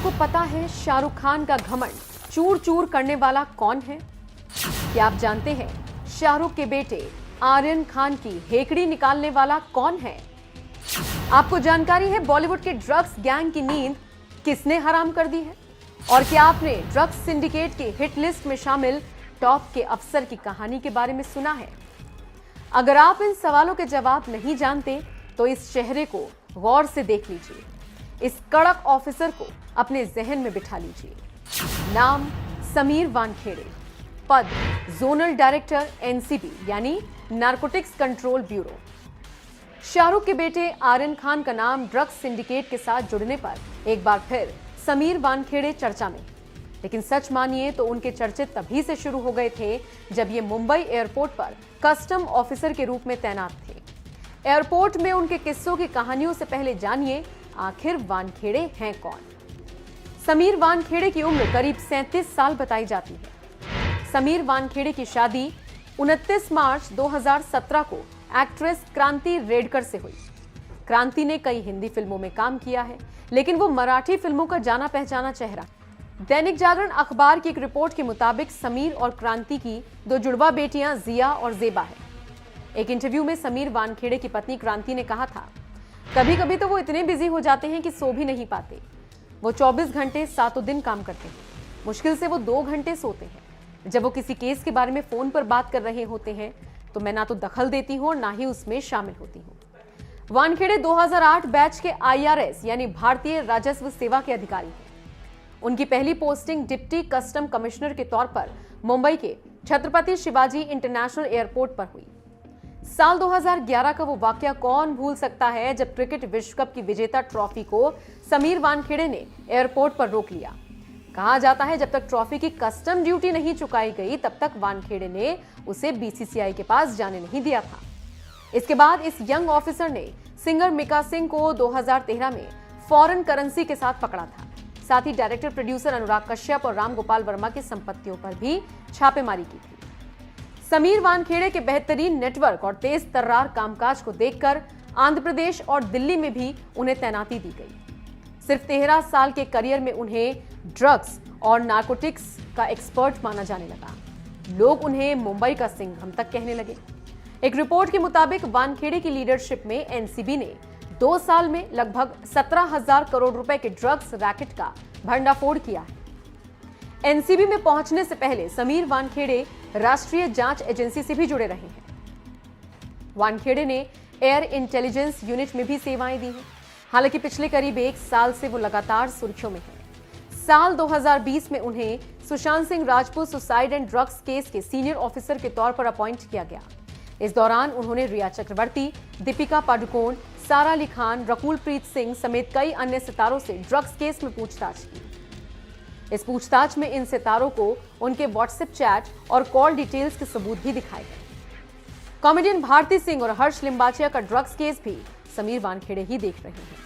आपको पता है शाहरुख खान का घमंड चूर चूर करने वाला कौन है? क्या आप जानते हैं शाहरुख के बेटे आर्यन खान की हेकड़ी निकालने वाला कौन है? आपको जानकारी है बॉलीवुड के ड्रग्स गैंग की नींद किसने हराम कर दी है? और क्या आपने ड्रग्स सिंडिकेट की हिट लिस्ट में शामिल टॉप के अफसर की कहानी के बारे में सुना है? अगर आप इन सवालों के जवाब नहीं जानते तो इस चेहरे को गौर से देख लीजिए। इस कड़क ऑफिसर को अपने जहन में बिठा लीजिए। नाम समीर वानखेड़े, पद जोनल डायरेक्टर एनसीबी यानी नारकोटिक्स कंट्रोल ब्यूरो। शाहरुख के बेटे आर्यन खान का नाम ड्रग्स सिंडिकेट के साथ जुड़ने पर एक बार फिर समीर वानखेड़े चर्चा में। लेकिन सच मानिए तो उनके चर्चे तभी से शुरू हो गए थे जब ये मुंबई एयरपोर्ट पर कस्टम ऑफिसर के रूप में तैनात थे। एयरपोर्ट में उनके किस्सों की कहानियों से पहले जानिए आखिर वानखेड़े हैं कौन। समीर वानखेड़े की उम्र करीब 37 साल बताई जाती है। समीर वानखेड़े की शादी 29 मार्च 2017 को एक्ट्रेस क्रांति रेडकर से हुई। क्रांति ने कई हिंदी फिल्मों में काम किया है, लेकिन वो मराठी फिल्मों का जाना पहचाना चेहरा। दैनिक जागरण अखबार की एक रिपोर्ट के मुताबिक समीर और क्रांति की दो जुड़वा बेटियां जिया और जेबा है। एक इंटरव्यू में समीर वानखेड़े की पत्नी क्रांति ने कहा था, कभी कभी तो वो इतने बिजी हो जाते हैं कि सो भी नहीं पाते। वो 24 घंटे सातों दिन काम करते हैं, मुश्किल से वो 2 घंटे सोते हैं। जब वो किसी केस के बारे में फोन पर बात कर रहे होते हैं तो मैं ना तो दखल देती हूँ और ना ही उसमें शामिल होती हूँ। वानखेड़े 2008 बैच के IRS यानी भारतीय राजस्व सेवा के अधिकारी हैं। उनकी पहली पोस्टिंग डिप्टी कस्टम कमिश्नर के तौर पर मुंबई के छत्रपति शिवाजी इंटरनेशनल एयरपोर्ट पर हुई। साल 2011 का वो वाकया कौन भूल सकता है जब क्रिकेट विश्व कप की विजेता ट्रॉफी को समीर वानखेड़े ने एयरपोर्ट पर रोक लिया। कहा जाता है जब तक ट्रॉफी की कस्टम ड्यूटी नहीं चुकाई गई तब तक वानखेड़े ने उसे BCCI के पास जाने नहीं दिया था। इसके बाद इस यंग ऑफिसर ने सिंगर मिका सिंह को 2013 में फॉरेन करेंसी के साथ पकड़ा था। साथ ही डायरेक्टर प्रोड्यूसर अनुराग कश्यप और राम गोपाल वर्मा की संपत्तियों पर भी छापेमारी की थी। समीर वानखेड़े के बेहतरीन नेटवर्क और तेज तर्रार कामकाज को देखकर आंध्र प्रदेश और दिल्ली में भी उन्हें तैनाती दी गई। सिर्फ 13 साल के करियर में उन्हें ड्रग्स और नार्कोटिक्स का एक्सपर्ट माना जाने लगा। लोग उन्हें मुंबई का सिंघम तक कहने लगे। एक रिपोर्ट के मुताबिक वानखेड़े की लीडरशिप में एनसीबी ने 2 साल में लगभग 17,000 करोड़ रुपए के ड्रग्स रैकेट का भंडाफोड़ किया है। एनसीबी में पहुंचने से पहले समीर वानखेड़े राष्ट्रीय जांच एजेंसी से भी जुड़े रहे हैं। वानखेड़े ने एयर इंटेलिजेंस यूनिट में भी सेवाएं दी हैं। हालांकि पिछले करीब 1 साल से वो लगातार सुर्खियों में हैं। साल 2020 में उन्हें Sushant Singh Rajput suicide and drugs case के सीनियर ऑफिसर के तौर पर अपॉइंट किया गया। इस दौरान उन्होंने रिया चक्रवर्ती, दीपिका पादुकोण, सारा अली खान, रकुल प्रीत सिंह समेत कई अन्य सितारों से ड्रग्स केस में पूछताछ की। इस पूछताछ में इन सितारों को उनके व्हाट्सएप चैट और कॉल डिटेल्स के सबूत भी दिखाए गए। कॉमेडियन भारती सिंह और हर्ष लिम्बाचिया का ड्रग्स केस भी समीर वानखेड़े ही देख रहे हैं।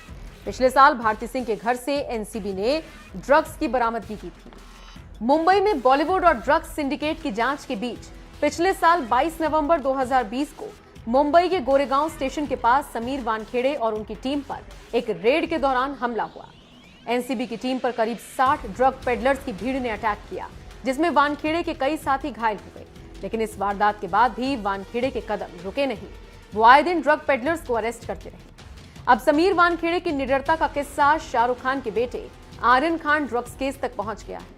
पिछले साल भारती सिंह के घर से एनसीबी ने ड्रग्स की बरामदगी की थी। मुंबई में बॉलीवुड और ड्रग्स सिंडिकेट की जांच के बीच पिछले साल 22 नवंबर 2020 को मुंबई के गोरेगांव स्टेशन के पास समीर वानखेड़े और उनकी टीम पर एक रेड के दौरान हमला हुआ। एनसीबी की टीम पर करीब 60 ड्रग पेडलर्स की भीड़ ने अटैक किया, जिसमें वानखेड़े के कई साथी घायल हो गए। लेकिन इस वारदात के बाद भी वानखेड़े के कदम रुके नहीं। वो आए दिन ड्रग पेडलर्स को अरेस्ट करते रहे। अब समीर वानखेड़े की निडरता का किस्सा शाहरुख खान के बेटे आर्यन खान ड्रग्स केस तक पहुंच गया है।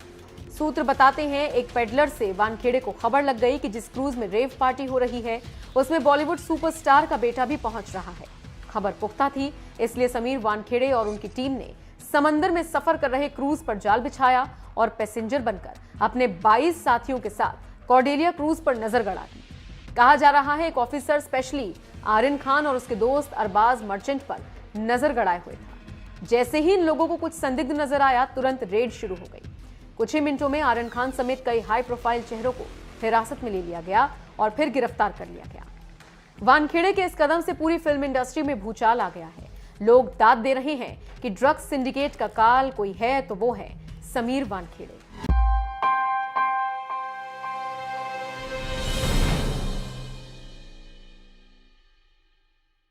सूत्र बताते हैं एक पेडलर से वानखेड़े को खबर लग गई कि जिस क्रूज में रेव पार्टी हो रही है उसमें बॉलीवुड सुपरस्टार का बेटा भी पहुंच रहा है। खबर पुख्ता थी, इसलिए समीर वानखेड़े और उनकी टीम ने समंदर में सफर कर रहे क्रूज पर जाल बिछाया और पैसेंजर बनकर अपने 22 साथियों के साथ कॉर्डेलिया क्रूज पर नजर गड़ा दी। कहा जा रहा है एक ऑफिसर स्पेशली आर्यन खान और उसके दोस्त अरबाज मर्चेंट पर नजर गड़ाए हुए था। जैसे ही इन लोगों को कुछ संदिग्ध नजर आया तुरंत रेड शुरू हो गई। कुछ ही मिनटों में आर्यन खान समेत कई हाई प्रोफाइल चेहरों को हिरासत में ले लिया गया और फिर गिरफ्तार कर लिया गया। वानखेड़े के इस कदम से पूरी फिल्म इंडस्ट्री में भूचाल आ गया है। लोग दाद दे रहे हैं कि ड्रग्स सिंडिकेट का काल कोई है तो वो है समीर वानखेड़े।